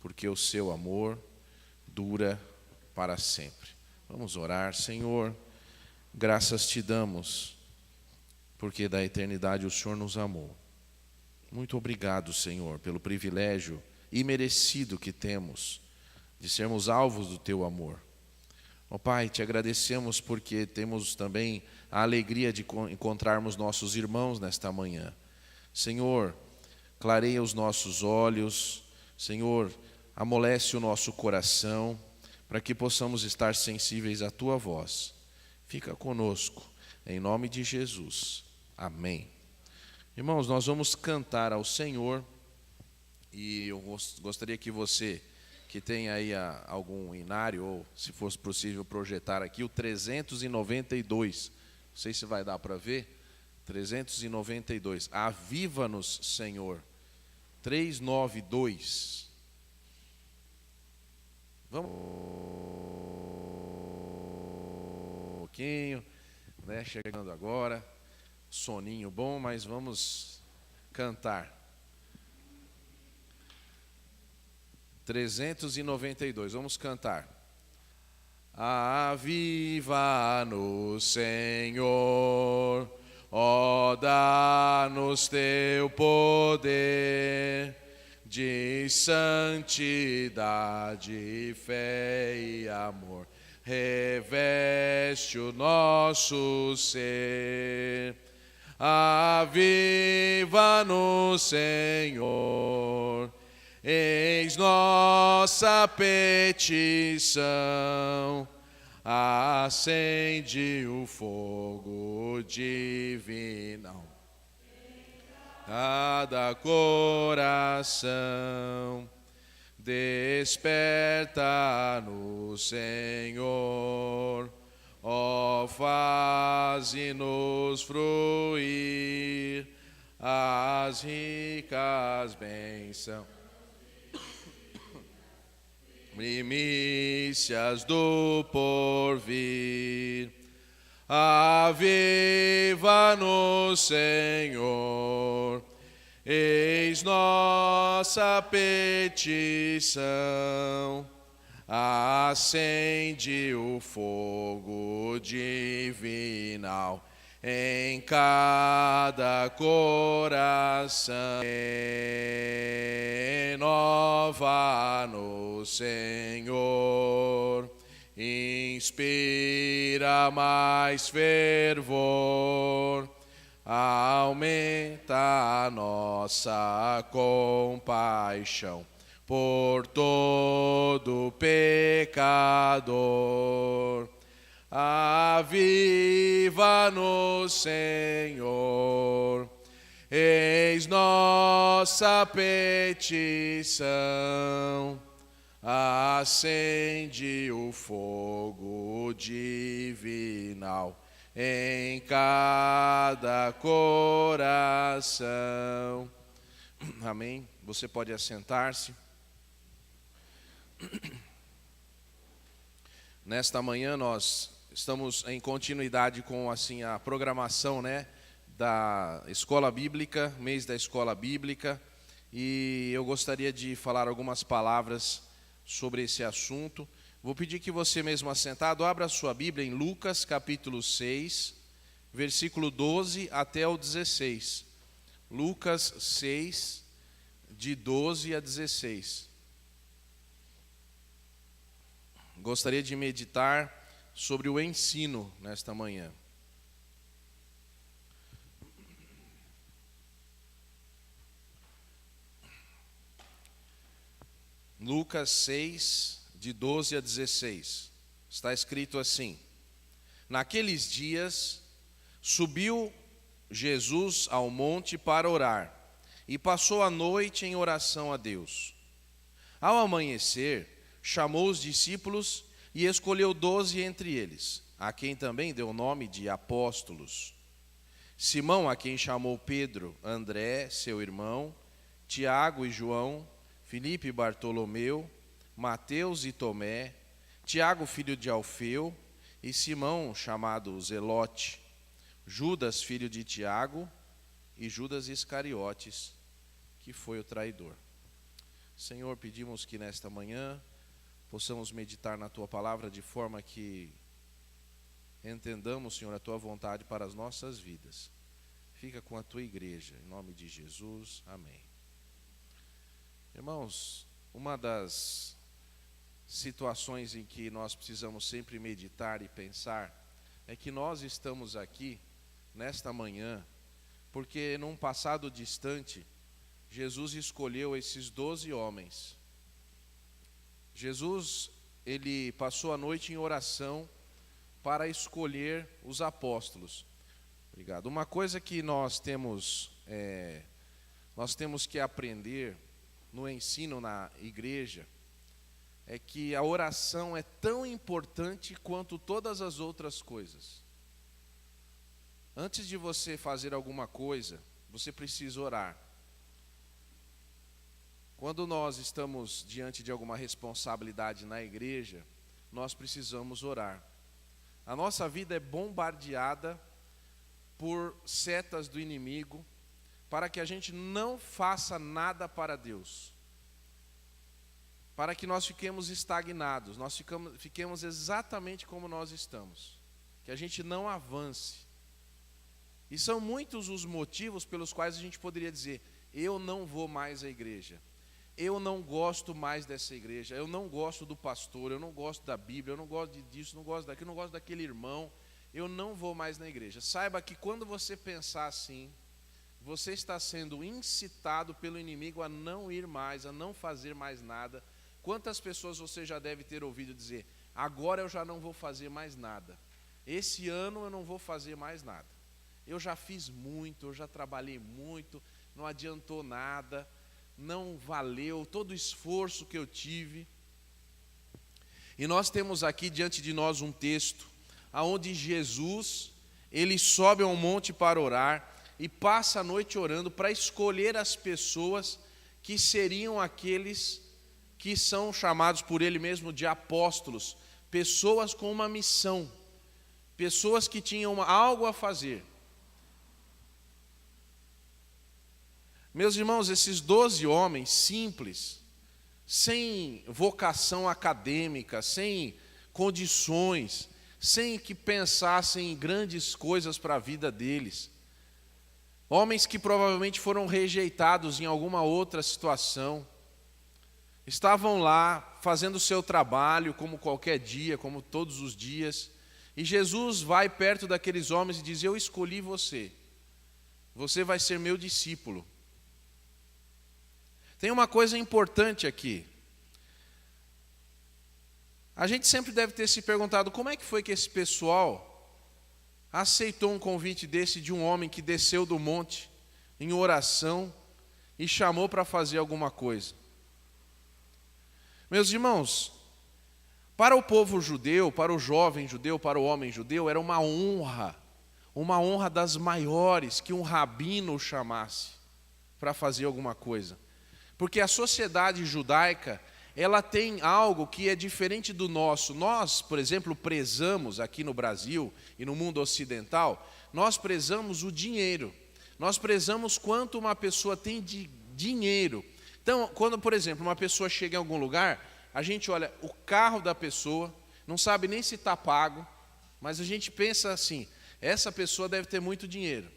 porque o seu amor dura para sempre. Vamos orar. Senhor, graças te damos, porque da eternidade o Senhor nos amou. Muito obrigado, Senhor, pelo privilégio imerecido que temos de sermos alvos do teu amor. Ó Pai, te agradecemos porque temos também a alegria de encontrarmos nossos irmãos nesta manhã. Senhor, clareia os nossos olhos, Senhor, amolece o nosso coração, para que possamos estar sensíveis à tua voz. Fica conosco, em nome de Jesus. Amém. Irmãos, nós vamos cantar ao Senhor, e eu gostaria que você, que tem aí algum inário, ou se fosse possível projetar aqui, o 392, não sei se vai dar para ver, 392, Aviva-nos, Senhor, 392, vamos, um pouquinho, né, chegando agora, soninho bom, mas vamos cantar. 392, vamos cantar. Aviva-nos, Senhor, ó, dá-nos teu poder de santidade, fé e amor. Reveste o nosso ser. Aviva-nos, Senhor, eis nossa petição, acende o fogo divinal, cada coração, desperta-nos, Senhor, ó, faze-nos fruir as ricas bênçãos, primícias do porvir. Aviva-nos, Senhor, eis nossa petição, acende o fogo divinal em cada coração. Renova-nos, Senhor, inspira mais fervor, aumenta a nossa compaixão por todo pecador. Aviva-nos, Senhor, eis nossa petição, acende o fogo divinal em cada coração. Amém? Você pode assentar-se. Nesta manhã nós estamos em continuidade com assim a programação, né, da Escola Bíblica, mês da Escola Bíblica, e eu gostaria de falar algumas palavras sobre esse assunto. Vou pedir que você mesmo assentado abra a sua Bíblia em Lucas capítulo 6, versículo 12 até o 16. Lucas 6, de 12 a 16. Gostaria de meditar sobre o ensino nesta manhã. Lucas 6, de 12 a 16. Está escrito assim: naqueles dias, subiu Jesus ao monte para orar, e passou a noite em oração a Deus. Ao amanhecer, chamou os discípulos e escolheu 12 entre eles, a quem também deu o nome de apóstolos: Simão, a quem chamou Pedro, André, seu irmão, Tiago e João, Filipe e Bartolomeu, Mateus e Tomé, Tiago, filho de Alfeu, e Simão, chamado Zelote, Judas, filho de Tiago, e Judas Iscariotes, que foi o traidor. Senhor, pedimos que nesta manhã possamos meditar na Tua palavra de forma que entendamos, Senhor, a Tua vontade para as nossas vidas. Fica com a Tua igreja, em nome de Jesus, amém. Irmãos, uma das situações em que nós precisamos sempre meditar e pensar é que nós estamos aqui nesta manhã porque num passado distante Jesus escolheu esses 12 homens. Jesus, ele passou a noite em oração para escolher os apóstolos. Obrigado. Uma coisa que nós temos que aprender no ensino na igreja é que a oração é tão importante quanto todas as outras coisas. Antes de você fazer alguma coisa, você precisa orar. Quando nós estamos diante de alguma responsabilidade na igreja, nós precisamos orar. A nossa vida é bombardeada por setas do inimigo para que a gente não faça nada para Deus. Para que nós fiquemos estagnados, nós fiquemos exatamente como nós estamos. Que a gente não avance. E são muitos os motivos pelos quais a gente poderia dizer: eu não vou mais à igreja. Eu não gosto mais dessa igreja, eu não gosto do pastor, eu não gosto da Bíblia, eu não gosto disso, não gosto daquilo, não gosto daquele irmão, eu não vou mais na igreja. Saiba que quando você pensar assim, você está sendo incitado pelo inimigo a não ir mais, a não fazer mais nada. Quantas pessoas você já deve ter ouvido dizer: agora eu já não vou fazer mais nada, esse ano eu não vou fazer mais nada, eu já fiz muito, eu já trabalhei muito, não adiantou nada, não valeu todo o esforço que eu tive. E nós temos aqui diante de nós um texto onde Jesus, ele sobe ao monte para orar e passa a noite orando para escolher as pessoas que seriam aqueles que são chamados por ele mesmo de apóstolos, pessoas com uma missão, pessoas que tinham algo a fazer. Meus irmãos, esses 12 homens simples, sem vocação acadêmica, sem condições, sem que pensassem em grandes coisas para a vida deles, homens que provavelmente foram rejeitados em alguma outra situação, estavam lá fazendo o seu trabalho como qualquer dia, como todos os dias, e Jesus vai perto daqueles homens e diz: eu escolhi você, você vai ser meu discípulo. Tem uma coisa importante aqui. A gente sempre deve ter se perguntado como é que foi que esse pessoal aceitou um convite desse de um homem que desceu do monte em oração e chamou para fazer alguma coisa. Meus irmãos, para o povo judeu, para o jovem judeu, para o homem judeu, era uma honra das maiores que um rabino o chamasse para fazer alguma coisa. Porque a sociedade judaica, ela tem algo que é diferente do nosso. Nós, por exemplo, prezamos aqui no Brasil e no mundo ocidental, nós prezamos o dinheiro. Nós prezamos quanto uma pessoa tem de dinheiro. Então, quando, por exemplo, uma pessoa chega em algum lugar, a gente olha o carro da pessoa, não sabe nem se está pago, mas a gente pensa assim: essa pessoa deve ter muito dinheiro.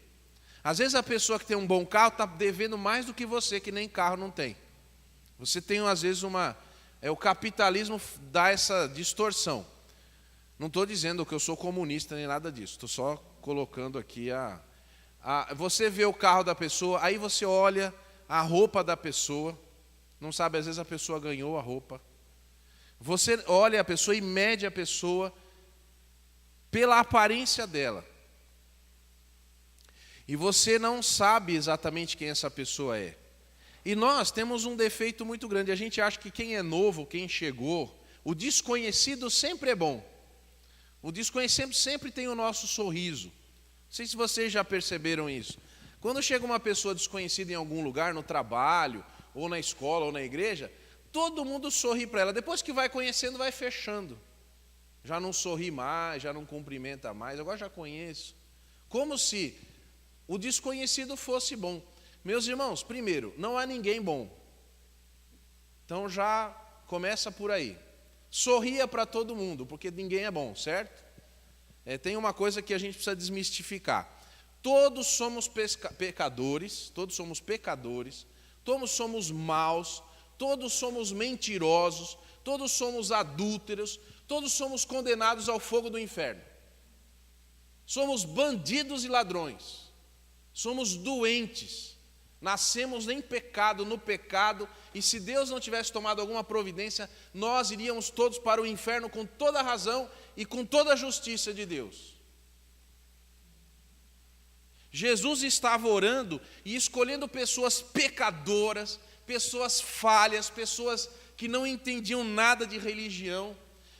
Às vezes a pessoa que tem um bom carro está devendo mais do que você, que nem carro não tem. Você tem, às vezes, o capitalismo dá essa distorção. Não estou dizendo que eu sou comunista nem nada disso, estou só colocando aqui você vê o carro da pessoa, aí você olha a roupa da pessoa, não sabe, às vezes a pessoa ganhou a roupa. Você olha a pessoa e mede a pessoa pela aparência dela. E você não sabe exatamente quem essa pessoa é. E nós temos um defeito muito grande. A gente acha que quem é novo, quem chegou, o desconhecido sempre é bom. O desconhecido sempre tem o nosso sorriso. Não sei se vocês já perceberam isso. Quando chega uma pessoa desconhecida em algum lugar, no trabalho, ou na escola, ou na igreja, todo mundo sorri para ela. Depois que vai conhecendo, vai fechando. Já não sorri mais, já não cumprimenta mais. Agora já conheço. Como se o desconhecido fosse bom. Meus irmãos, primeiro, não há ninguém bom. Então já começa por aí. Sorria para todo mundo, porque ninguém é bom, certo? Tem uma coisa que a gente precisa desmistificar. Todos somos pecadores, todos somos maus, todos somos mentirosos, todos somos adúlteros, todos somos condenados ao fogo do inferno. Somos bandidos e ladrões, somos doentes, nascemos em pecado, no pecado, e se Deus não tivesse tomado alguma providência, nós iríamos todos para o inferno com toda a razão e com toda a justiça de Deus. Jesus estava orando e escolhendo pessoas pecadoras, pessoas falhas, pessoas que não entendiam nada de religião,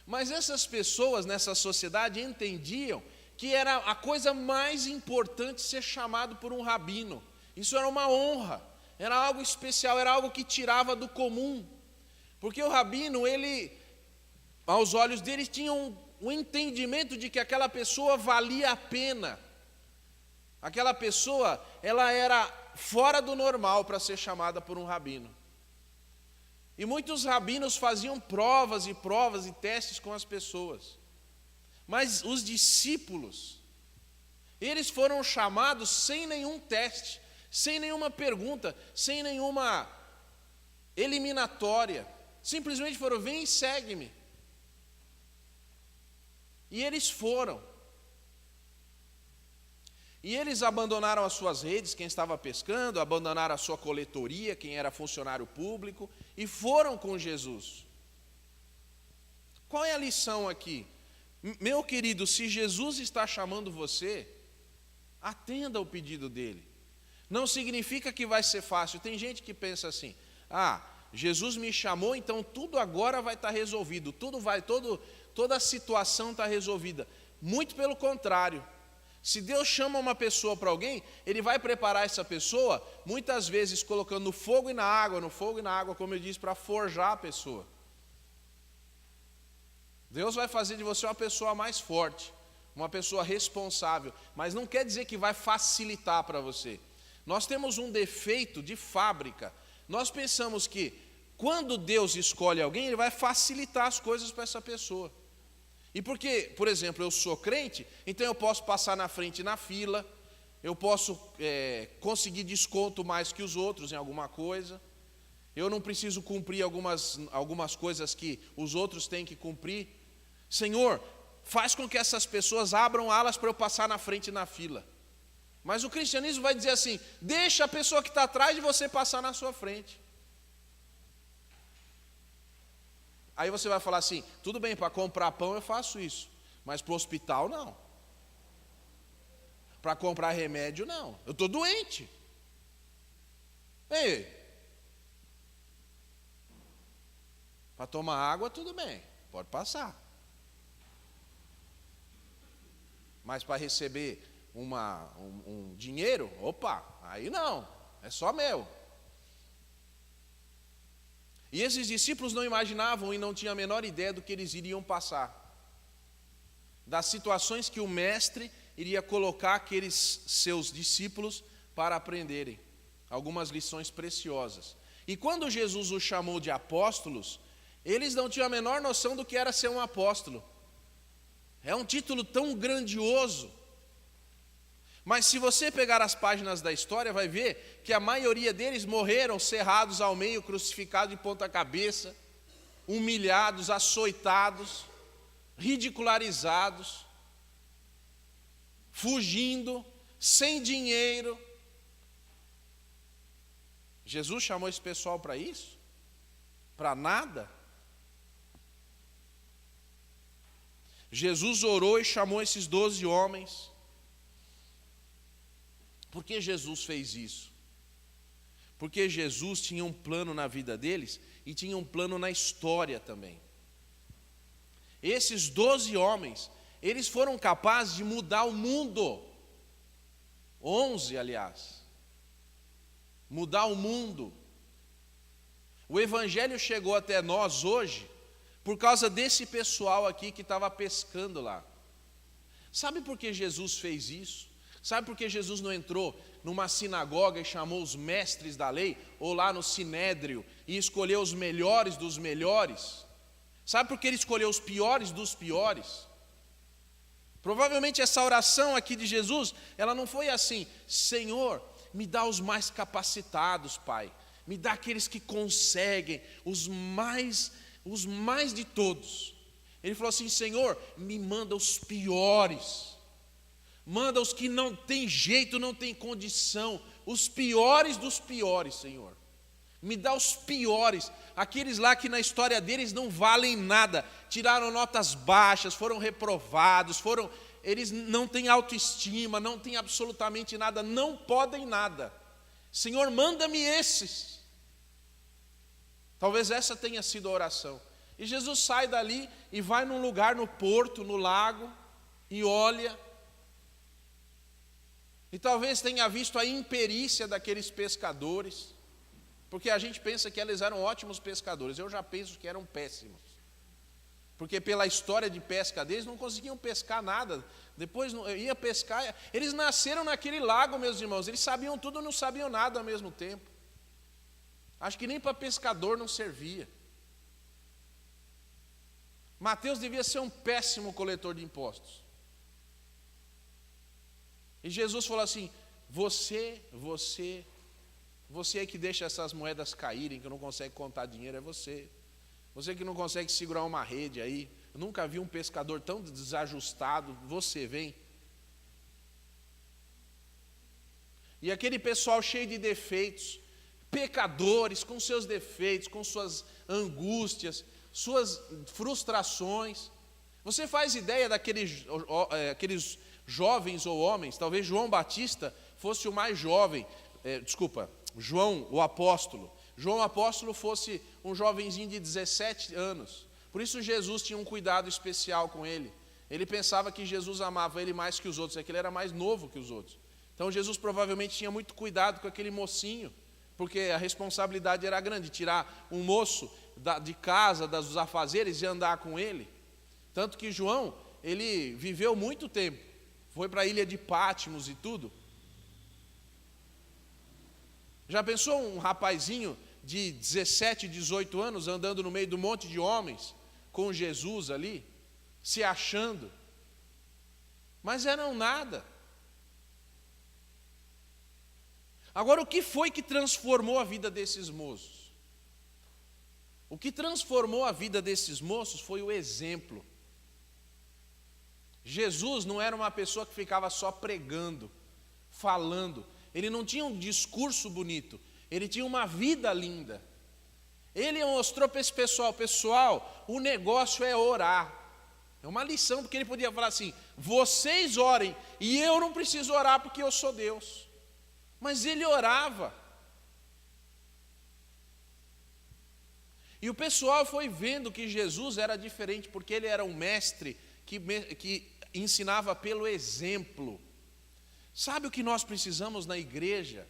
mas essas pessoas nessa sociedade entendiam que era a coisa mais importante ser chamado por um rabino. Isso era uma honra, era algo especial, era algo que tirava do comum. Porque o rabino, ele, aos olhos dele, tinha um entendimento de que aquela pessoa valia a pena. Aquela pessoa, ela era fora do normal para ser chamada por um rabino. E muitos rabinos faziam provas e testes com as pessoas. Mas os discípulos, eles foram chamados sem nenhum teste, sem nenhuma pergunta, sem nenhuma eliminatória. Simplesmente foram: vem e segue-me. E eles foram. E eles abandonaram as suas redes, quem estava pescando, abandonaram a sua coletoria, quem era funcionário público, e foram com Jesus. Qual é a lição aqui? Meu querido, se Jesus está chamando você, atenda ao pedido dele. Não significa que vai ser fácil. Tem gente que pensa assim: Jesus me chamou, então tudo agora vai estar resolvido, toda a situação está resolvida. Muito pelo contrário. Se Deus chama uma pessoa para alguém, Ele vai preparar essa pessoa, muitas vezes colocando no fogo e na água, como eu disse, para forjar a pessoa. Deus vai fazer de você uma pessoa mais forte, uma pessoa responsável, mas não quer dizer que vai facilitar para você. Nós temos um defeito de fábrica. Nós pensamos que quando Deus escolhe alguém, Ele vai facilitar as coisas para essa pessoa. E porque, por exemplo, eu sou crente, então eu posso passar na frente na fila, eu posso conseguir desconto mais que os outros em alguma coisa, eu não preciso cumprir algumas coisas que os outros têm que cumprir. Senhor, faz com que essas pessoas abram alas para eu passar na frente na fila. Mas o cristianismo vai dizer assim: deixa a pessoa que está atrás de você passar na sua frente. Aí você vai falar assim: tudo bem, para comprar pão eu faço isso, mas para o hospital não. Para comprar remédio não, eu estou doente. Ei, para tomar água tudo bem, pode passar. Mas para receber um dinheiro, opa, aí não, é só meu. E esses discípulos não imaginavam e não tinham a menor ideia do que eles iriam passar, das situações que o mestre iria colocar aqueles seus discípulos para aprenderem algumas lições preciosas. E quando Jesus os chamou de apóstolos, eles não tinham a menor noção do que era ser um apóstolo. É um título tão grandioso. Mas se você pegar as páginas da história, vai ver que a maioria deles morreram cerrados ao meio, crucificados de ponta cabeça, humilhados, açoitados, ridicularizados, fugindo, sem dinheiro. Jesus chamou esse pessoal para isso? Para nada? Jesus orou e chamou esses 12 homens. Por que Jesus fez isso? Porque Jesus tinha um plano na vida deles e tinha um plano na história também. Esses 12 homens, eles foram capazes de mudar o mundo. 11, aliás. Mudar o mundo. O evangelho chegou até nós hoje por causa desse pessoal aqui que estava pescando lá. Sabe por que Jesus fez isso? Sabe por que Jesus não entrou numa sinagoga e chamou os mestres da lei, ou lá no Sinédrio, e escolheu os melhores dos melhores? Sabe por que ele escolheu os piores dos piores? Provavelmente essa oração aqui de Jesus, ela não foi assim: Senhor, me dá os mais capacitados, Pai, me dá aqueles que conseguem, os mais de todos. Ele falou assim: Senhor, me manda os piores, manda os que não tem jeito, não tem condição, os piores dos piores, Senhor. Me dá os piores, aqueles lá que na história deles não valem nada, tiraram notas baixas, foram reprovados, eles não têm autoestima, não têm absolutamente nada, não podem nada. Senhor, manda-me esses. Talvez essa tenha sido a oração. E Jesus sai dali e vai num lugar no porto, no lago, e olha. E talvez tenha visto a imperícia daqueles pescadores, porque a gente pensa que eles eram ótimos pescadores. Eu já penso que eram péssimos, porque pela história de pesca deles não conseguiam pescar nada. Depois ia pescar. Eles nasceram naquele lago, meus irmãos. Eles sabiam tudo e não sabiam nada ao mesmo tempo. Acho que nem para pescador não servia. Mateus devia ser um péssimo coletor de impostos. E Jesus falou assim: você é que deixa essas moedas caírem, que não consegue contar dinheiro, é você. Você que não consegue segurar uma rede aí. Eu nunca vi um pescador tão desajustado. Você, vem. E aquele pessoal cheio de defeitos, pecadores, com seus defeitos, com suas angústias, suas frustrações. Você faz ideia aqueles jovens ou homens? Talvez João Batista fosse o mais jovem. João, o apóstolo. João apóstolo fosse um jovenzinho de 17 anos. Por isso Jesus tinha um cuidado especial com ele. Ele pensava que Jesus amava ele mais que os outros, é que ele era mais novo que os outros. Então Jesus provavelmente tinha muito cuidado com aquele mocinho, porque a responsabilidade era grande, tirar um moço de casa, dos afazeres e andar com ele. Tanto que João, ele viveu muito tempo, foi para a ilha de Pátimos e tudo. Já pensou um rapazinho de 17, 18 anos andando no meio de um monte de homens, com Jesus ali, se achando? Mas eram nada. Agora, o que foi que transformou a vida desses moços? O que transformou a vida desses moços foi o exemplo. Jesus não era uma pessoa que ficava só pregando, falando. Ele não tinha um discurso bonito, ele tinha uma vida linda. Ele mostrou para esse pessoal, o negócio é orar. É uma lição, porque ele podia falar assim: vocês orem, e eu não preciso orar porque eu sou Deus. Mas ele orava. E o pessoal foi vendo que Jesus era diferente, porque ele era um mestre que ensinava pelo exemplo. Sabe o que nós precisamos na igreja?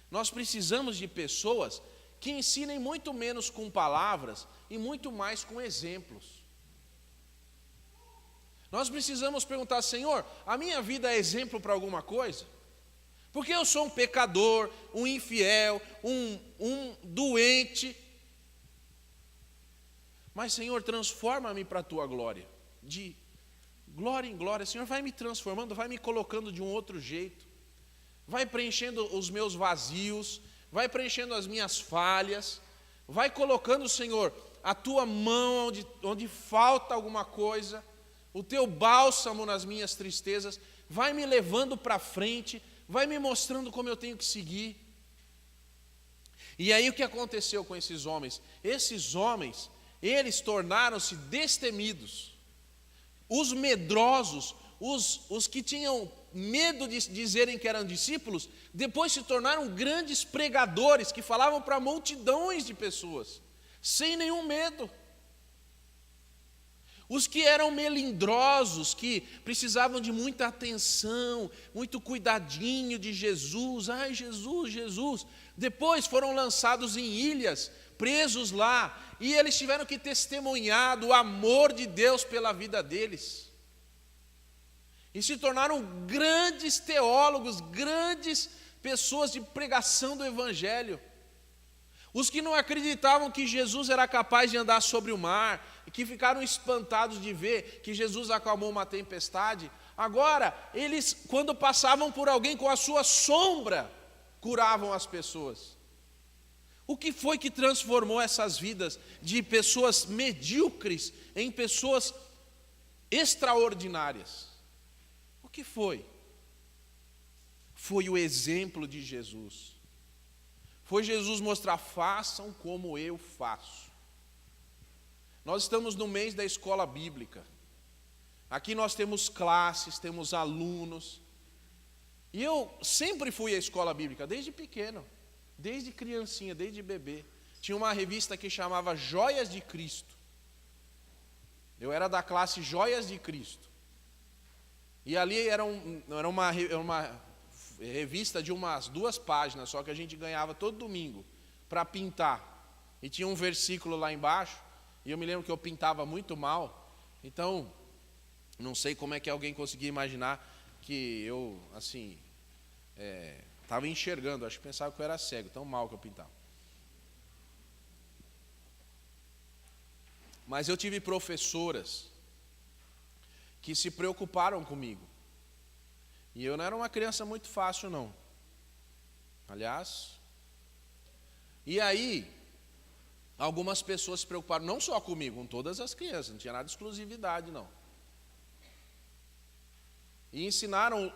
Nós precisamos de pessoas que ensinem muito menos com palavras e muito mais com exemplos. Nós precisamos perguntar: Senhor, a minha vida é exemplo para alguma coisa? Porque eu sou um pecador, um infiel, um doente. Mas, Senhor, transforma-me para a Tua glória. De glória em glória, Senhor, vai me transformando, vai me colocando de um outro jeito. Vai preenchendo os meus vazios, vai preenchendo as minhas falhas. Vai colocando, Senhor, a Tua mão onde falta alguma coisa. O Teu bálsamo nas minhas tristezas. Vai me levando para frente. Vai me mostrando como eu tenho que seguir. E aí o que aconteceu com esses homens? Esses homens, eles tornaram-se destemidos. Os medrosos, os que tinham medo de dizerem que eram discípulos, depois se tornaram grandes pregadores que falavam para multidões de pessoas, sem nenhum medo. Os que eram melindrosos, que precisavam de muita atenção, muito cuidadinho de Jesus, ai Jesus, Jesus, depois foram lançados em ilhas, presos lá, e eles tiveram que testemunhar do amor de Deus pela vida deles. E se tornaram grandes teólogos, grandes pessoas de pregação do Evangelho. Os que não acreditavam que Jesus era capaz de andar sobre o mar, e que ficaram espantados de ver que Jesus acalmou uma tempestade, agora, eles, quando passavam por alguém com a sua sombra, curavam as pessoas. O que foi que transformou essas vidas de pessoas medíocres em pessoas extraordinárias? O que foi? Foi o exemplo de Jesus. Foi Jesus mostrar, façam como eu faço. Nós estamos no mês da escola bíblica. Aqui nós temos classes, temos alunos. E eu sempre fui à escola bíblica, desde pequeno, desde criancinha, desde bebê. Tinha uma revista que chamava Joias de Cristo. Eu era da classe Joias de Cristo. E ali era uma revista de umas 2 páginas, só que a gente ganhava todo domingo para pintar. E tinha um versículo lá embaixo, e eu me lembro que eu pintava muito mal. Então, não sei como é que alguém conseguia imaginar que eu, assim, estava enxergando. Acho que pensava que eu era cego, tão mal que eu pintava. Mas eu tive professoras que se preocuparam comigo. E eu não era uma criança muito fácil, não. Aliás, e aí, algumas pessoas se preocuparam, não só comigo, com todas as crianças, não tinha nada de exclusividade, não. E ensinaram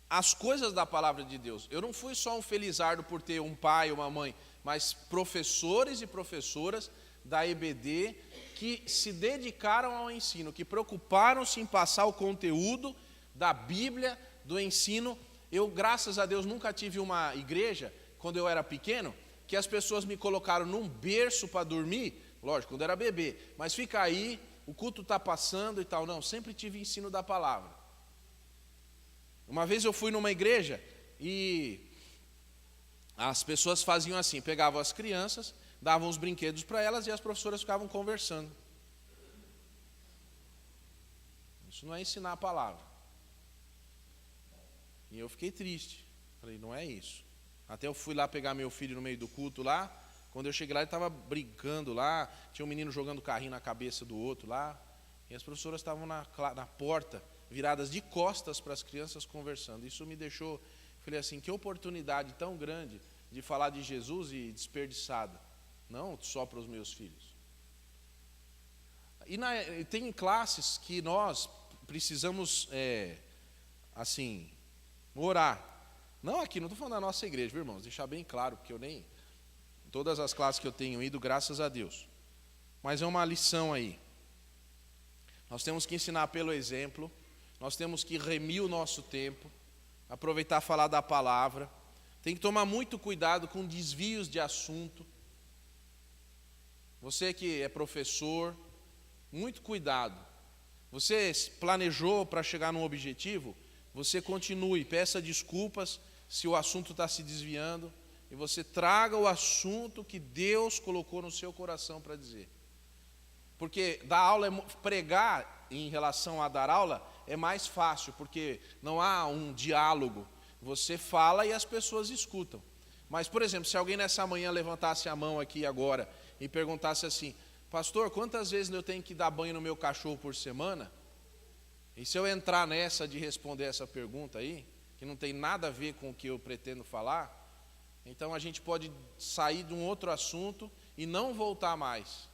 as coisas da palavra de Deus. Eu não fui só um felizardo por ter um pai e uma mãe, mas professores e professoras da EBD que se dedicaram ao ensino, que preocuparam-se em passar o conteúdo da Bíblia, do ensino. Eu, graças a Deus, nunca tive uma igreja, quando eu era pequeno, que as pessoas me colocaram num berço para dormir, lógico, quando eu era bebê, mas fica aí, o culto está passando e tal. Não, sempre tive ensino da palavra. Uma vez eu fui numa igreja e as pessoas faziam assim, pegavam as crianças, davam os brinquedos para elas e as professoras ficavam conversando. Isso não é ensinar a palavra. E eu fiquei triste. Falei, não é isso. Até eu fui lá pegar meu filho no meio do culto lá. Quando eu cheguei lá, ele estava brincando lá. Tinha um menino jogando carrinho na cabeça do outro lá. E as professoras estavam na porta, viradas de costas para as crianças conversando. Isso me deixou, falei assim, que oportunidade tão grande de falar de Jesus e desperdiçada. Não só para os meus filhos. E tem classes que nós precisamos, assim, orar. Não aqui, não estou falando da nossa igreja, viu, irmãos? Deixar bem claro, porque eu nem... Todas as classes que eu tenho ido, graças a Deus. Mas é uma lição aí. Nós temos que ensinar pelo exemplo. Nós temos que remir o nosso tempo. Aproveitar a falar da palavra. Tem que tomar muito cuidado com desvios de assunto. Você que é professor, muito cuidado. Você planejou para chegar num objetivo? Você continue, peça desculpas se o assunto está se desviando e você traga o assunto que Deus colocou no seu coração para dizer. Porque dar aula, pregar em relação a dar aula é mais fácil, porque não há um diálogo. Você fala e as pessoas escutam. Mas, por exemplo, se alguém nessa manhã levantasse a mão aqui agora e perguntasse assim, pastor, quantas vezes eu tenho que dar banho no meu cachorro por semana? E se eu entrar nessa de responder essa pergunta aí, que não tem nada a ver com o que eu pretendo falar, então a gente pode sair de um outro assunto e não voltar mais.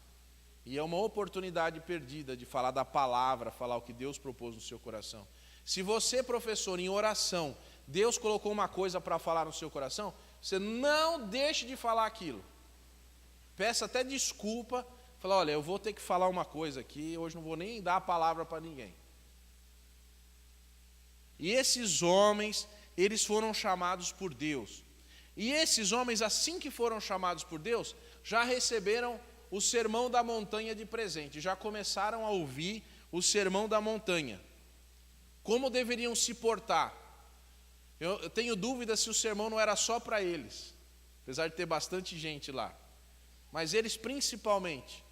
E é uma oportunidade perdida de falar da palavra, falar o que Deus propôs no seu coração. Se você, professor, em oração, Deus colocou uma coisa para falar no seu coração, você não deixe de falar aquilo. Peça até desculpa, fala, olha, eu vou ter que falar uma coisa aqui, hoje não vou nem dar a palavra para ninguém. E esses homens, eles foram chamados por Deus. E esses homens, assim que foram chamados por Deus, já receberam o sermão da montanha de presente, já começaram a ouvir o sermão da montanha. Como deveriam se portar? Eu tenho dúvida se o sermão não era só para eles, apesar de ter bastante gente lá. Mas eles principalmente.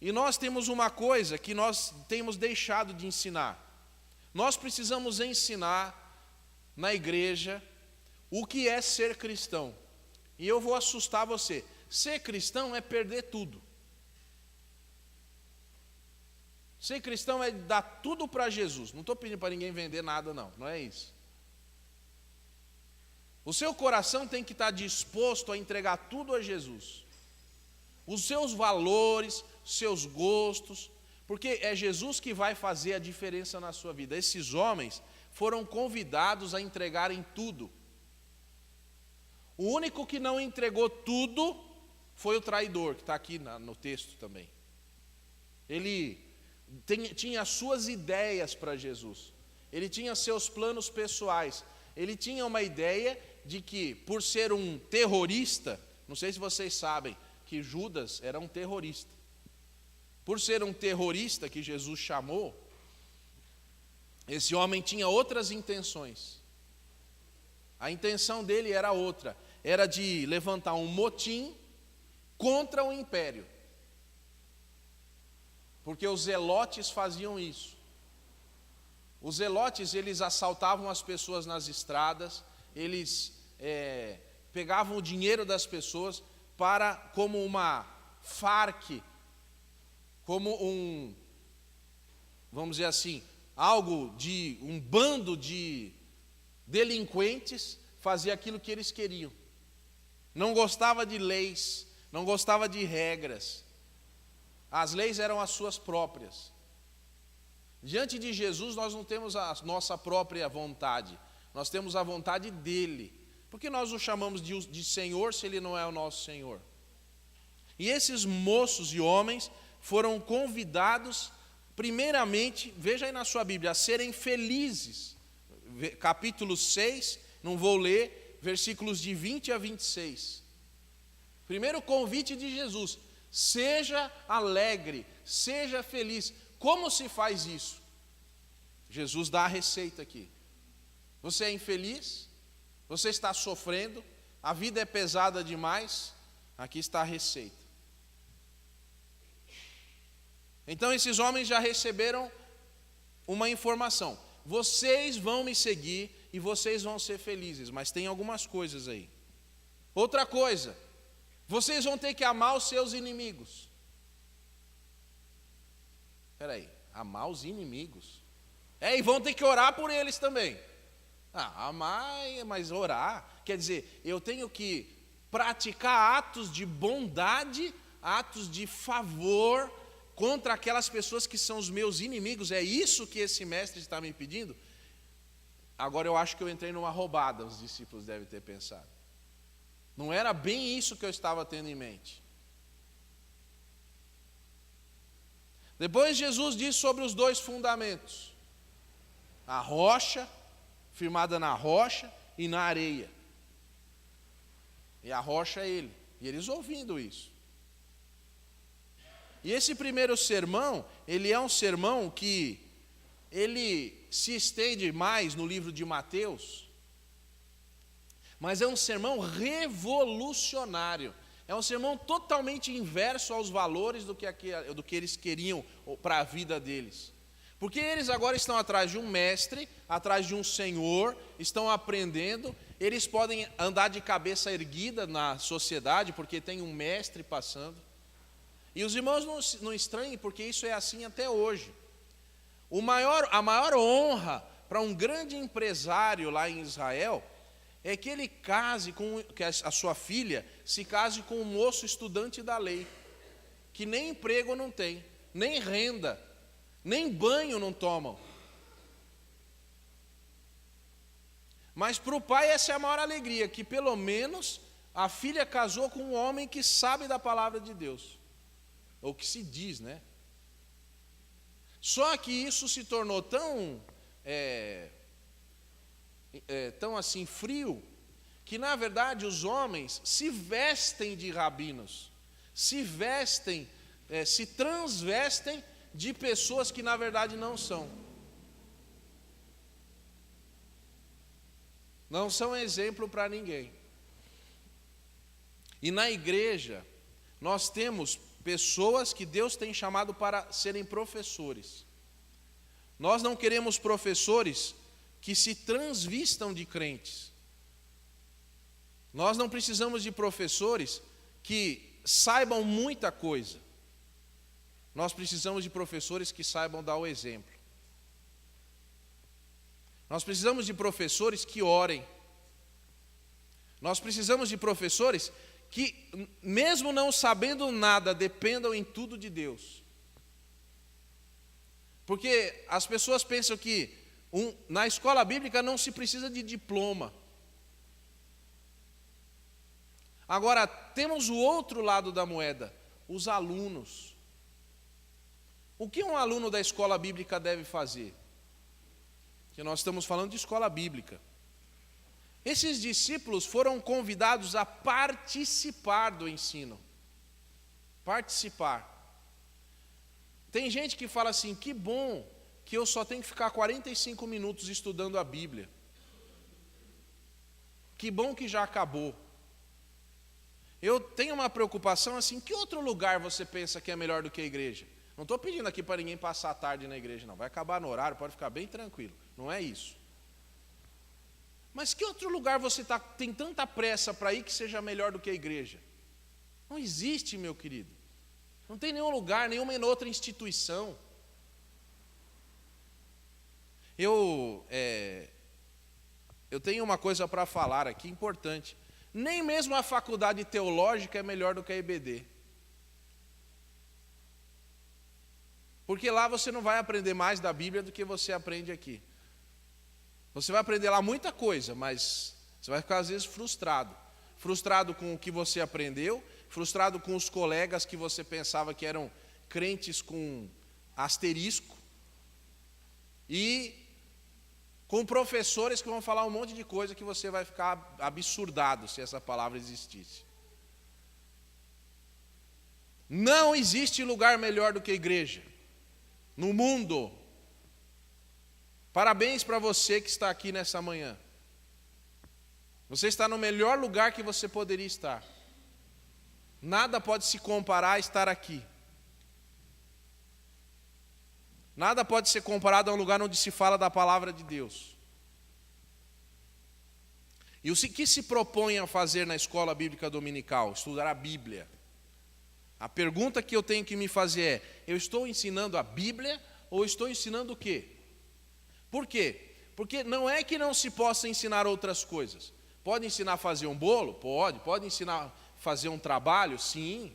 E nós temos uma coisa que nós temos deixado de ensinar. Nós precisamos ensinar na igreja o que é ser cristão. E eu vou assustar você. Ser cristão é perder tudo. Ser cristão é dar tudo para Jesus. Não estou pedindo para ninguém vender nada, não é isso. O seu coração tem que estar disposto a entregar tudo a Jesus. Os seus valores, seus gostos, porque é Jesus que vai fazer a diferença na sua vida. Esses homens foram convidados a entregarem tudo. O único que não entregou tudo foi o traidor, que está aqui no texto também. Ele tinha as suas ideias para Jesus. Ele tinha seus planos pessoais. Ele tinha uma ideia de que, por ser um terrorista, não sei se vocês sabem, que Judas era um terrorista. Por ser um terrorista que Jesus chamou, esse homem tinha outras intenções. A intenção dele era outra, era de levantar um motim contra o império. Porque os zelotes faziam isso. Os zelotes, eles assaltavam as pessoas nas estradas, eles pegavam o dinheiro das pessoas como uma Farc, como vamos dizer assim, um bando de delinquentes fazia aquilo que eles queriam. Não gostava de leis, não gostava de regras. As leis eram as suas próprias. Diante de Jesus nós não temos a nossa própria vontade, nós temos a vontade dele. Por que nós o chamamos de Senhor se ele não é o nosso Senhor? E esses moços e homens foram convidados, primeiramente, veja aí na sua Bíblia, a serem felizes. Capítulo 6, não vou ler, versículos de 20 a 26. Primeiro convite de Jesus: seja alegre, seja feliz. Como se faz isso? Jesus dá a receita aqui. Você é infeliz? Você está sofrendo? A vida é pesada demais? Aqui está a receita. Então esses homens já receberam uma informação: vocês vão me seguir e vocês vão ser felizes, mas tem algumas coisas aí. Outra coisa, vocês vão ter que amar os seus inimigos. Espera aí, amar os inimigos? E vão ter que orar por eles também. Amar, mas orar, quer dizer, eu tenho que praticar atos de bondade, atos de favor contra aquelas pessoas que são os meus inimigos. É isso que esse mestre está me pedindo? Agora eu acho que eu entrei numa roubada, os discípulos devem ter pensado. Não era bem isso que eu estava tendo em mente. Depois Jesus diz sobre os dois fundamentos: a rocha, firmada na rocha e na areia. E a rocha é ele. E eles ouvindo isso. E esse primeiro sermão, ele é um sermão que ele se estende mais no livro de Mateus, mas é um sermão revolucionário. É um sermão totalmente inverso aos valores do que eles queriam para a vida deles. Porque eles agora estão atrás de um mestre, atrás de um senhor, estão aprendendo. Eles podem andar de cabeça erguida na sociedade, porque tem um mestre passando. E os irmãos não estranhem, porque isso é assim até hoje. A maior honra para um grande empresário lá em Israel é que ele que a sua filha se case com um moço estudante da lei, que nem emprego não tem, nem renda, nem banho não tomam. Mas para o pai essa é a maior alegria, que pelo menos a filha casou com um homem que sabe da palavra de Deus, ou que se diz, né? Só que isso se tornou tão assim frio, que na verdade os homens se vestem de rabinos, se transvestem de pessoas que na verdade não são. Não são exemplo para ninguém. E na igreja nós temos pessoas que Deus tem chamado para serem professores. Nós não queremos professores que se transvistam de crentes. Nós não precisamos de professores que saibam muita coisa. Nós precisamos de professores que saibam dar o exemplo. Nós precisamos de professores que orem. Nós precisamos de professores que, mesmo não sabendo nada, dependam em tudo de Deus. Porque as pessoas pensam que na escola bíblica não se precisa de diploma. Agora, temos o outro lado da moeda, os alunos. O que um aluno da escola bíblica deve fazer? Que nós estamos falando de escola bíblica. Esses discípulos foram convidados a participar do ensino. Participar. Tem gente que fala assim, que bom que eu só tenho que ficar 45 minutos estudando a Bíblia. Que bom que já acabou. Eu tenho uma preocupação assim, que outro lugar você pensa que é melhor do que a igreja? Não estou pedindo aqui para ninguém passar a tarde na igreja, não. Vai acabar no horário, pode ficar bem tranquilo. Não é isso. Mas que outro lugar você tem tanta pressa para ir que seja melhor do que a igreja? Não existe, meu querido. Não tem nenhum lugar, nenhuma outra instituição. Eu tenho uma coisa para falar aqui, importante. Nem mesmo a faculdade teológica é melhor do que a IBD. Porque lá você não vai aprender mais da Bíblia do que você aprende aqui. Você vai aprender lá muita coisa, mas você vai ficar às vezes frustrado. Frustrado com o que você aprendeu, frustrado com os colegas que você pensava que eram crentes com asterisco, e com professores que vão falar um monte de coisa que você vai ficar absurdado se essa palavra existisse. Não existe lugar melhor do que a igreja no mundo. Parabéns para você que está aqui nessa manhã. Você está no melhor lugar que você poderia estar. Nada pode se comparar a estar aqui. Nada pode ser comparado a um lugar onde se fala da palavra de Deus. E o que se propõe a fazer na escola bíblica dominical? Estudar a Bíblia. A pergunta que eu tenho que me fazer é, eu estou ensinando a Bíblia ou estou ensinando o quê? Por quê? Porque não é que não se possa ensinar outras coisas. Pode ensinar a fazer um bolo? Pode. Pode ensinar a fazer um trabalho? Sim.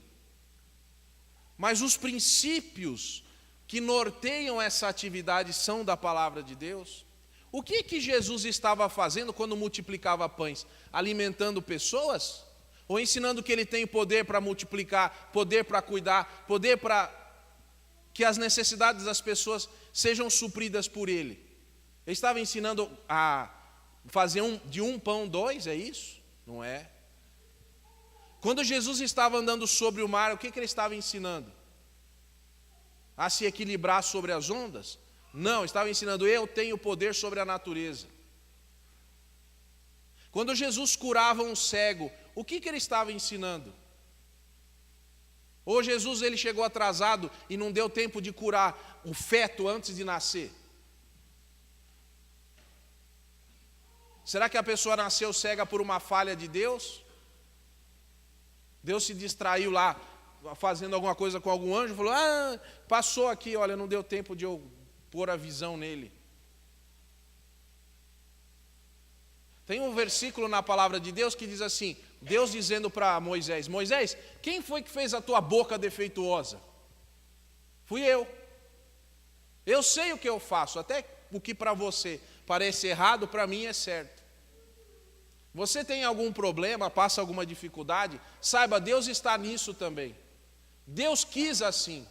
Mas os princípios que norteiam essa atividade são da palavra de Deus? O que Jesus estava fazendo quando multiplicava pães? Alimentando pessoas? Ou ensinando que ele tem poder para multiplicar, poder para cuidar, poder para que as necessidades das pessoas sejam supridas por ele? Ele estava ensinando a fazer de um pão 2, é isso? Não é. Quando Jesus estava andando sobre o mar, o que ele estava ensinando? A se equilibrar sobre as ondas? Não, estava ensinando, eu tenho poder sobre a natureza. Quando Jesus curava um cego, o que ele estava ensinando? Ou Jesus ele chegou atrasado e não deu tempo de curar o feto antes de nascer? Será que a pessoa nasceu cega por uma falha de Deus? Deus se distraiu lá fazendo alguma coisa com algum anjo, falou, passou aqui, olha, não deu tempo de eu pôr a visão nele. Tem um versículo na palavra de Deus que diz assim, Deus dizendo para Moisés, Moisés, quem foi que fez a tua boca defeituosa? Fui eu. Eu sei o que eu faço, até o que para você parece errado, para mim é certo. Você tem algum problema, passa alguma dificuldade, saiba, Deus está nisso também. Deus quis assim.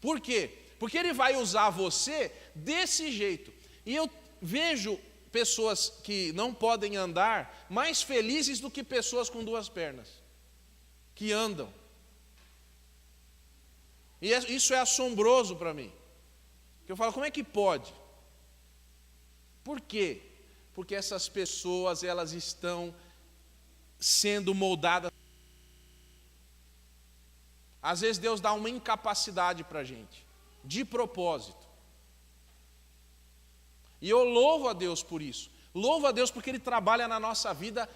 Por quê? Porque Ele vai usar você desse jeito. E eu vejo pessoas que não podem andar mais felizes do que pessoas com 2 pernas, que andam. E isso é assombroso para mim. Porque eu falo, como é que pode? Por quê? Porque essas pessoas, elas estão sendo moldadas. Às vezes Deus dá uma incapacidade para a gente. de propósito. E eu louvo a Deus por isso. Louvo a Deus porque Ele trabalha na nossa vida,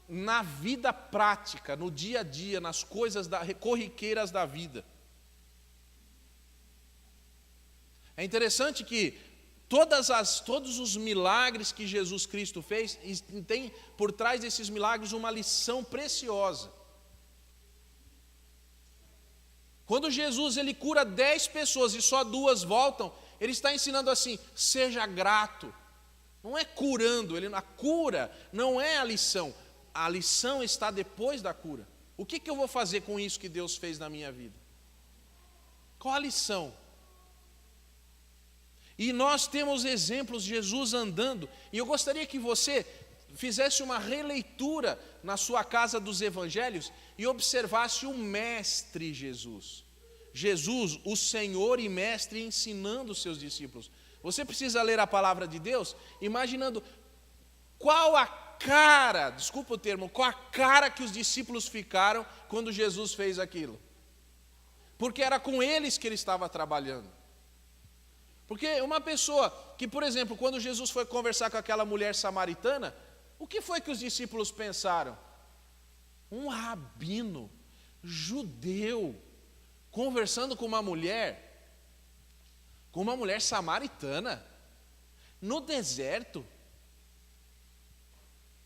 na vida prática, no dia a dia, nas coisas corriqueiras da vida. É interessante que todos os milagres que Jesus Cristo fez, tem por trás desses milagres uma lição preciosa. Quando Jesus ele cura 10 pessoas e só 2 voltam, Ele está ensinando assim: seja grato. Não é curando, a cura não é a lição está depois da cura. O que eu vou fazer com isso que Deus fez na minha vida? Qual a lição? E nós temos exemplos de Jesus andando, e eu gostaria que você fizesse uma releitura na sua casa dos evangelhos e observasse o mestre Jesus. Jesus, o Senhor e mestre, ensinando os seus discípulos. Você precisa ler a palavra de Deus imaginando qual a cara, desculpa o termo, qual a cara que os discípulos ficaram quando Jesus fez aquilo. Porque era com eles que Ele estava trabalhando. Porque uma pessoa que, por exemplo, quando Jesus foi conversar com aquela mulher samaritana, o que foi que os discípulos pensaram? Um rabino judeu conversando com uma mulher samaritana, no deserto.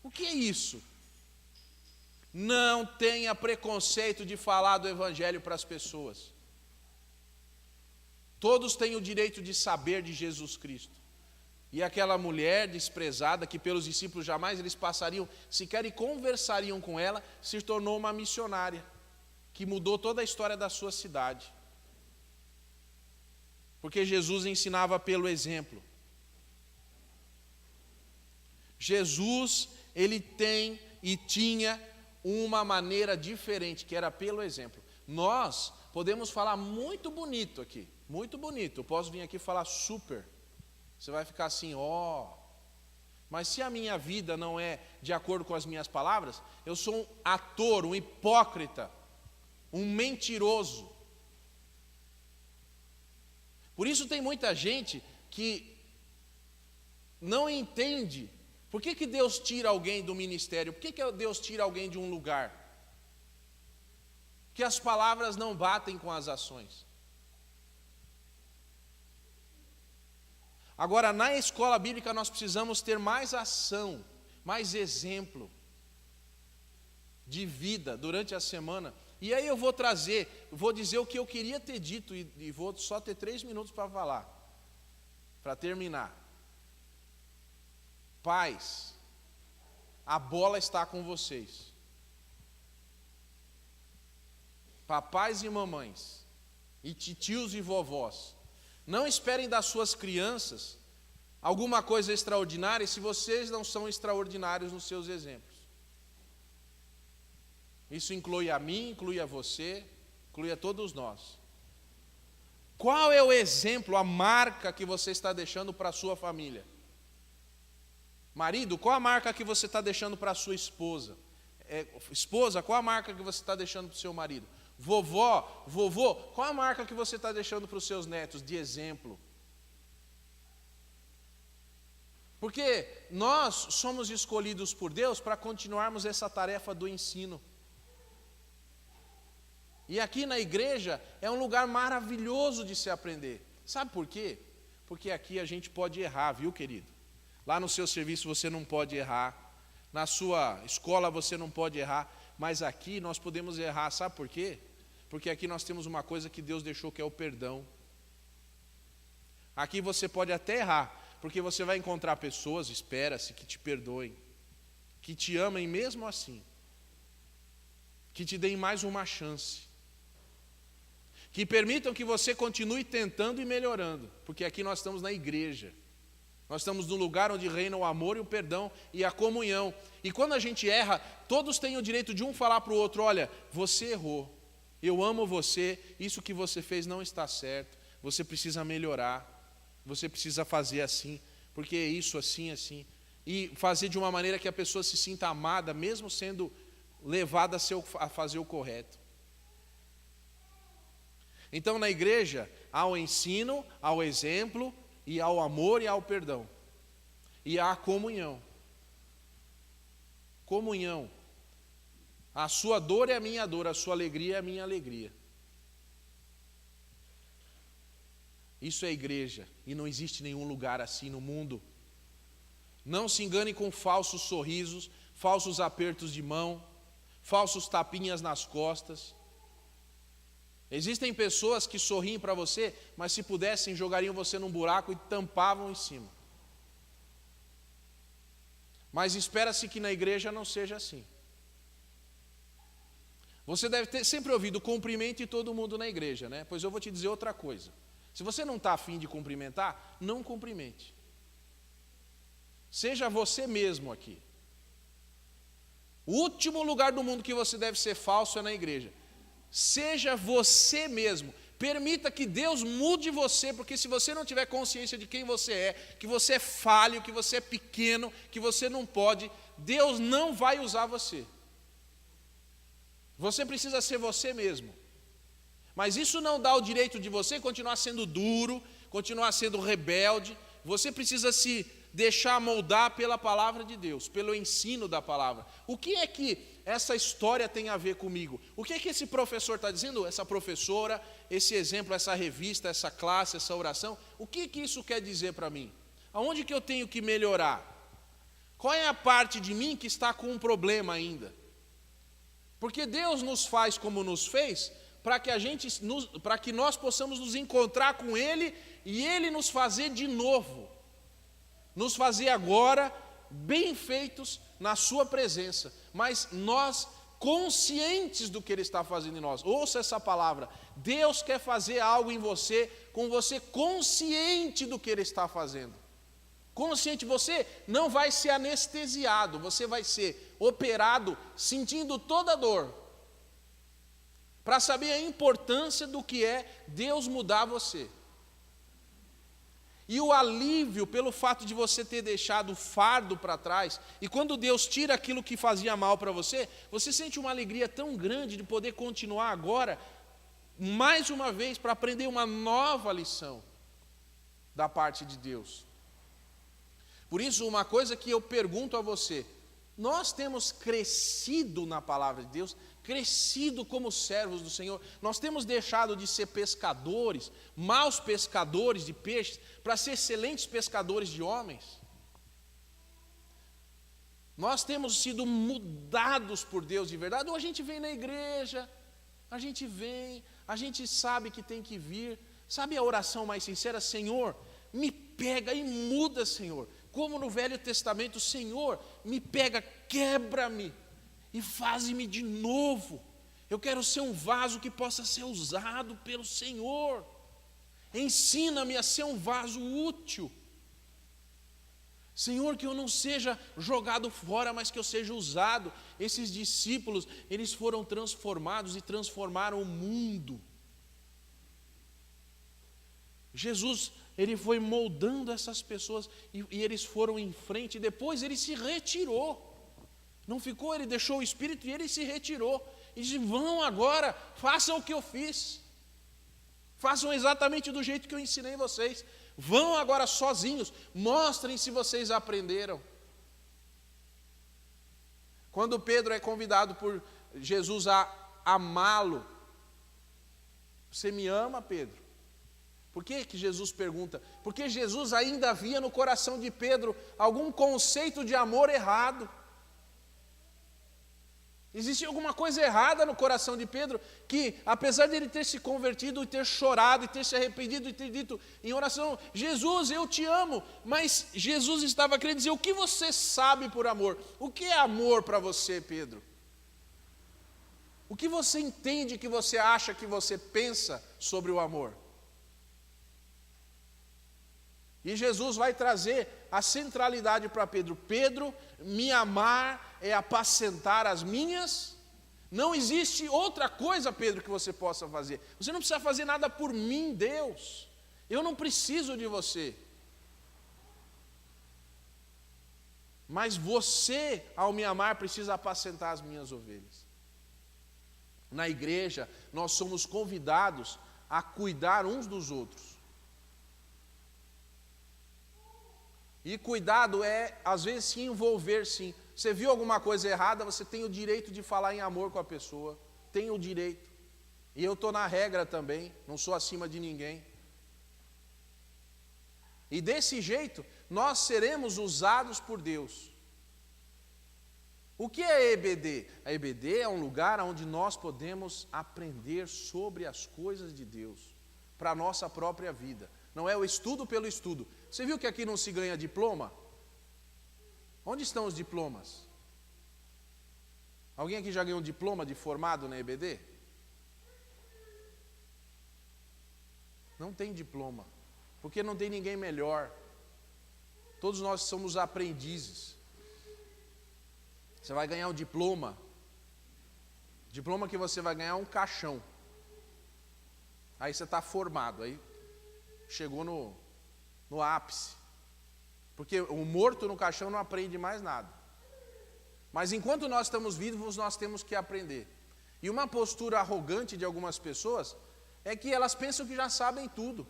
O que é isso? Não tenha preconceito de falar do evangelho para as pessoas. Todos têm o direito de saber de Jesus Cristo. E aquela mulher desprezada, que pelos discípulos jamais eles passariam, sequer e conversariam com ela, se tornou uma missionária, que mudou toda a história da sua cidade. Porque Jesus ensinava pelo exemplo. Jesus, ele tem e tinha uma maneira diferente, que era pelo exemplo. Nós podemos falar muito bonito aqui, muito bonito. Eu posso vir aqui falar super. Você vai ficar assim, ó. Mas se a minha vida não é de acordo com as minhas palavras, eu sou um ator, um hipócrita, um mentiroso. Por isso tem muita gente que não entende por que Deus tira alguém do ministério, por que Deus tira alguém de um lugar. Que as palavras não batem com as ações. Agora, na escola bíblica nós precisamos ter mais ação, mais exemplo de vida durante a semana. E aí eu vou dizer o que eu queria ter dito e vou só ter 3 minutos para falar, para terminar. Pais, a bola está com vocês. Papais e mamães, e titios e vovós, não esperem das suas crianças alguma coisa extraordinária se vocês não são extraordinários nos seus exemplos. Isso inclui a mim, inclui a você, inclui a todos nós. Qual é o exemplo, a marca que você está deixando para a sua família? Marido, qual a marca que você está deixando para a sua esposa? Esposa, qual a marca que você está deixando para o seu marido? Vovó, vovô, qual a marca que você está deixando para os seus netos de exemplo? Porque nós somos escolhidos por Deus para continuarmos essa tarefa do ensino. E aqui na igreja é um lugar maravilhoso de se aprender. Sabe por quê? Porque aqui a gente pode errar, viu, querido? Lá no seu serviço você não pode errar. Na sua escola você não pode errar. Mas aqui nós podemos errar, sabe por quê? Porque aqui nós temos uma coisa que Deus deixou, que é o perdão. Aqui você pode até errar, porque você vai encontrar pessoas, espera-se, que te perdoem, que te amem mesmo assim, que te deem mais uma chance, que permitam que você continue tentando e melhorando, porque aqui nós estamos na igreja. Nós estamos no lugar onde reina o amor e o perdão e a comunhão. E quando a gente erra, todos têm o direito de um falar para o outro: olha, você errou, eu amo você, isso que você fez não está certo, você precisa melhorar, você precisa fazer assim, porque é isso, assim, assim. E fazer de uma maneira que a pessoa se sinta amada, mesmo sendo levada a fazer o correto. Então, na igreja, ao ensino, ao exemplo, e ao amor e ao perdão. E à comunhão. Comunhão. A sua dor é a minha dor, a sua alegria é a minha alegria. Isso é igreja, e não existe nenhum lugar assim no mundo. Não se engane com falsos sorrisos, falsos apertos de mão, falsos tapinhas nas costas. Existem pessoas que sorriem para você, mas se pudessem jogariam você num buraco e tampavam em cima. Mas espera-se que na igreja não seja assim. Você deve ter sempre ouvido cumprimente todo mundo na igreja, né? Pois eu vou te dizer outra coisa. Se você não está afim de cumprimentar, não cumprimente. Seja você mesmo aqui. O último lugar do mundo que você deve ser falso é na igreja. Seja você mesmo. Permita que Deus mude você, porque se você não tiver consciência de quem você é, que você é falho, que você é pequeno, que você não pode, Deus não vai usar você. Você precisa ser você mesmo. Mas isso não dá o direito de você continuar sendo duro, continuar sendo rebelde. Você precisa se deixar moldar pela palavra de Deus, pelo ensino da palavra. O que é que essa história tem a ver comigo? O que é que esse professor está dizendo? Essa professora, esse exemplo, essa revista, essa classe, essa oração, o que que isso quer dizer para mim? Aonde que eu tenho que melhorar? Qual é a parte de mim que está com um problema ainda? Porque Deus nos faz como nos fez, para que nós possamos nos encontrar com Ele e Ele nos fazer de novo. Nos fazer agora bem feitos na sua presença, mas nós conscientes do que Ele está fazendo em nós. Ouça essa palavra, Deus quer fazer algo em você, com você consciente do que Ele está fazendo. Consciente, você não vai ser anestesiado, você vai ser operado sentindo toda a dor, para saber a importância do que é Deus mudar você. E o alívio pelo fato de você ter deixado o fardo para trás, e quando Deus tira aquilo que fazia mal para você, você sente uma alegria tão grande de poder continuar agora, mais uma vez, para aprender uma nova lição da parte de Deus. Por isso, uma coisa que eu pergunto a você, nós temos crescido na palavra de Deus, crescido como servos do Senhor, nós temos deixado de ser pescadores, maus pescadores de peixes, para ser excelentes pescadores de homens. Nós temos sido mudados por Deus de verdade, ou a gente vem na igreja, a gente sabe que tem que vir, sabe a oração mais sincera? Senhor, me pega e muda, Senhor, como no Velho Testamento, Senhor, me pega, quebra-me, e faz-me de novo. Eu quero ser um vaso que possa ser usado pelo Senhor. Ensina-me a ser um vaso útil. Senhor, que eu não seja jogado fora, mas que eu seja usado. Esses discípulos, eles foram transformados e transformaram o mundo. Jesus, ele foi moldando essas pessoas e eles foram em frente. E depois ele se retirou. Não ficou, ele deixou o Espírito e ele se retirou. E disse, vão agora, façam o que eu fiz. Façam exatamente do jeito que eu ensinei vocês. Vão agora sozinhos, mostrem se vocês aprenderam. Quando Pedro é convidado por Jesus a amá-lo, você me ama, Pedro? Por que que Jesus pergunta? Porque Jesus ainda havia no coração de Pedro algum conceito de amor errado. Existia alguma coisa errada no coração de Pedro, que apesar de ele ter se convertido e ter chorado e ter se arrependido e ter dito em oração, Jesus, eu te amo, mas Jesus estava querendo dizer, o que você sabe por amor? O que é amor para você, Pedro? O que você entende, que você acha, que você pensa sobre o amor? E Jesus vai trazer a centralidade para Pedro. Pedro, me amar é apacentar as minhas. Não existe outra coisa, Pedro, que você possa fazer. Você não precisa fazer nada por mim, Deus. Eu não preciso de você. Mas você, ao me amar, precisa apacentar as minhas ovelhas. Na igreja, nós somos convidados a cuidar uns dos outros. E cuidado é, às vezes, se envolver, sim. Você viu alguma coisa errada, você tem o direito de falar em amor com a pessoa. Tem o direito. E eu estou na regra também, não sou acima de ninguém. E desse jeito, nós seremos usados por Deus. O que é EBD? A EBD é um lugar onde nós podemos aprender sobre as coisas de Deus, para a nossa própria vida. Não é o estudo pelo estudo. Você viu que aqui não se ganha diploma? Onde estão os diplomas? Alguém aqui já ganhou um diploma de formado na EBD? Não tem diploma, porque não tem ninguém melhor. Todos nós somos aprendizes. Você vai ganhar um diploma. Diploma que você vai ganhar um caixão. Aí você está formado, aí chegou no ápice. Porque o morto no caixão não aprende mais nada. Mas enquanto nós estamos vivos, nós temos que aprender. E uma postura arrogante de algumas pessoas é que elas pensam que já sabem tudo.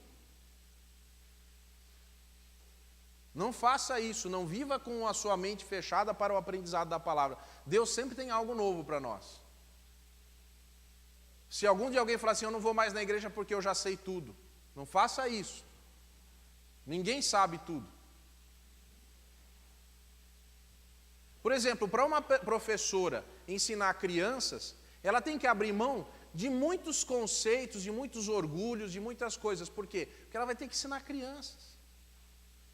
Não faça isso, não viva com a sua mente fechada para o aprendizado da palavra. Deus sempre tem algo novo para nós. Se algum dia alguém falar assim, eu não vou mais na igreja porque eu já sei tudo. Não faça isso. Ninguém sabe tudo. Por exemplo, para uma professora ensinar crianças, ela tem que abrir mão de muitos conceitos, de muitos orgulhos, de muitas coisas. Por quê? Porque ela vai ter que ensinar crianças.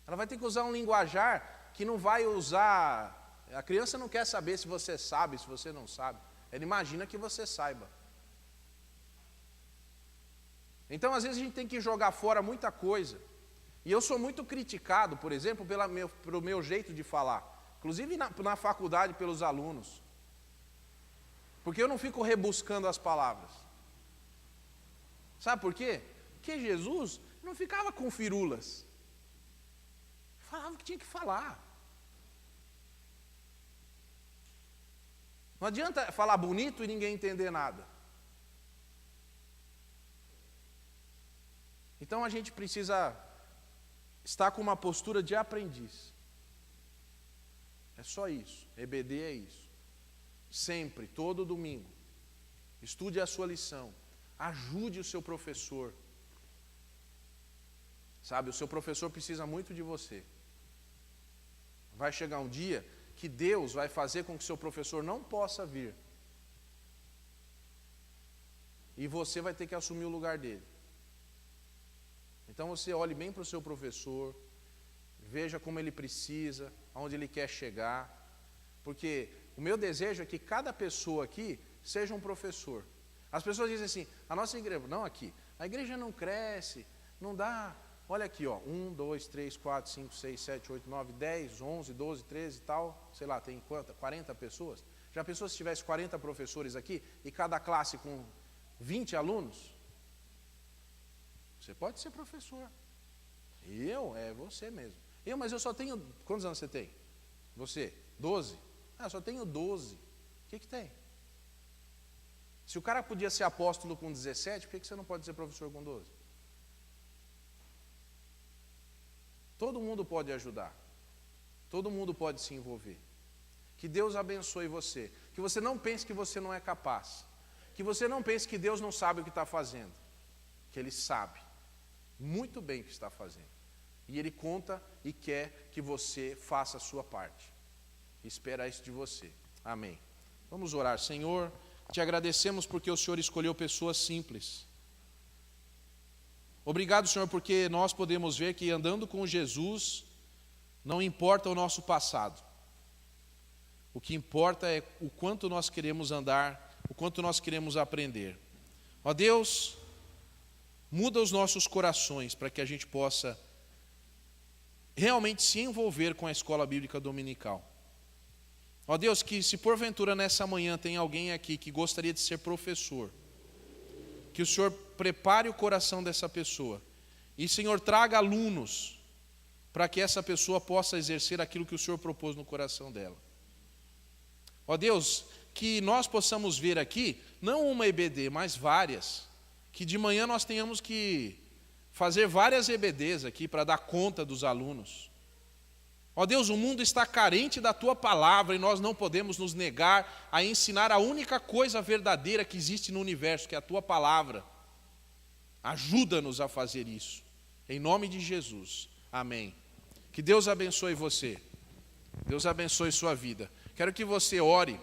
Ela vai ter que usar um linguajar que não vai usar... A criança não quer saber se você sabe, se você não sabe. Ela imagina que você saiba. Então, às vezes, a gente tem que jogar fora muita coisa. E eu sou muito criticado, por exemplo, pelo meu jeito de falar. Inclusive na faculdade, pelos alunos. Porque eu não fico rebuscando as palavras. Sabe por quê? Porque Jesus não ficava com firulas. Falava o que tinha que falar. Não adianta falar bonito e ninguém entender nada. Então a gente precisa estar com uma postura de aprendiz. É só isso. EBD é isso. Sempre, todo domingo. Estude a sua lição. Ajude o seu professor. Sabe, o seu professor precisa muito de você. Vai chegar um dia que Deus vai fazer com que o seu professor não possa vir. E você vai ter que assumir o lugar dele. Então você olhe bem para o seu professor, veja como ele precisa, aonde ele quer chegar. Porque o meu desejo é que cada pessoa aqui seja um professor. As pessoas dizem assim, a nossa igreja, não aqui, a igreja não cresce, não dá... Olha aqui, ó, 1, 2, 3, 4, 5, 6, 7, 8, 9, 10, 11, 12, 13 e tal, sei lá, tem quantas? 40 pessoas? Já pensou se tivesse 40 professores aqui e cada classe com 20 alunos? Você pode ser professor. É você mesmo. Mas eu só tenho, quantos anos você tem? Você? 12? Eu só tenho 12. O que tem? Se o cara podia ser apóstolo com 17, por que você não pode ser professor com 12? Todo mundo pode ajudar. Todo mundo pode se envolver. Que Deus abençoe você. Que você não pense que você não é capaz. Que você não pense que Deus não sabe o que está fazendo. Que Ele sabe muito bem o que está fazendo. E Ele conta e quer que você faça a sua parte. Espera isso de você. Amém. Vamos orar. Senhor, te agradecemos porque o Senhor escolheu pessoas simples. Obrigado, Senhor, porque nós podemos ver que andando com Jesus, não importa o nosso passado. O que importa é o quanto nós queremos andar, o quanto nós queremos aprender. Ó Deus, muda os nossos corações para que a gente possa realmente se envolver com a escola bíblica dominical. Ó Deus, que se porventura nessa manhã tem alguém aqui que gostaria de ser professor, que o Senhor prepare o coração dessa pessoa. E, Senhor, traga alunos para que essa pessoa possa exercer aquilo que o Senhor propôs no coração dela. Ó Deus, que nós possamos ver aqui, não uma EBD, mas várias, que de manhã nós tenhamos que fazer várias EBDs aqui para dar conta dos alunos. Ó Deus, o mundo está carente da Tua palavra e nós não podemos nos negar a ensinar a única coisa verdadeira que existe no universo, que é a Tua palavra. Ajuda-nos a fazer isso. Em nome de Jesus. Amém. Que Deus abençoe você. Deus abençoe sua vida. Quero que você ore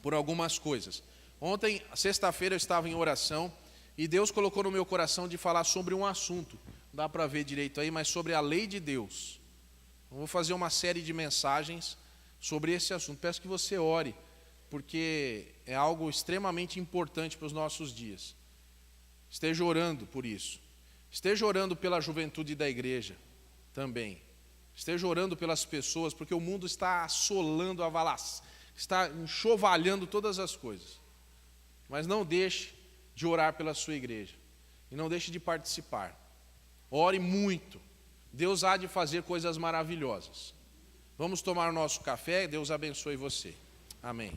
por algumas coisas. Ontem, sexta-feira, eu estava em oração e Deus colocou no meu coração de falar sobre um assunto. Não dá para ver direito aí, mas sobre a lei de Deus. Eu vou fazer uma série de mensagens sobre esse assunto. Peço que você ore, porque é algo extremamente importante para os nossos dias. Esteja orando por isso. Esteja orando pela juventude da igreja também. Esteja orando pelas pessoas, porque o mundo está assolando, está enxovalhando todas as coisas. Mas não deixe de orar pela sua igreja. E não deixe de participar. Ore muito. Deus há de fazer coisas maravilhosas. Vamos tomar o nosso café, Deus abençoe você. Amém.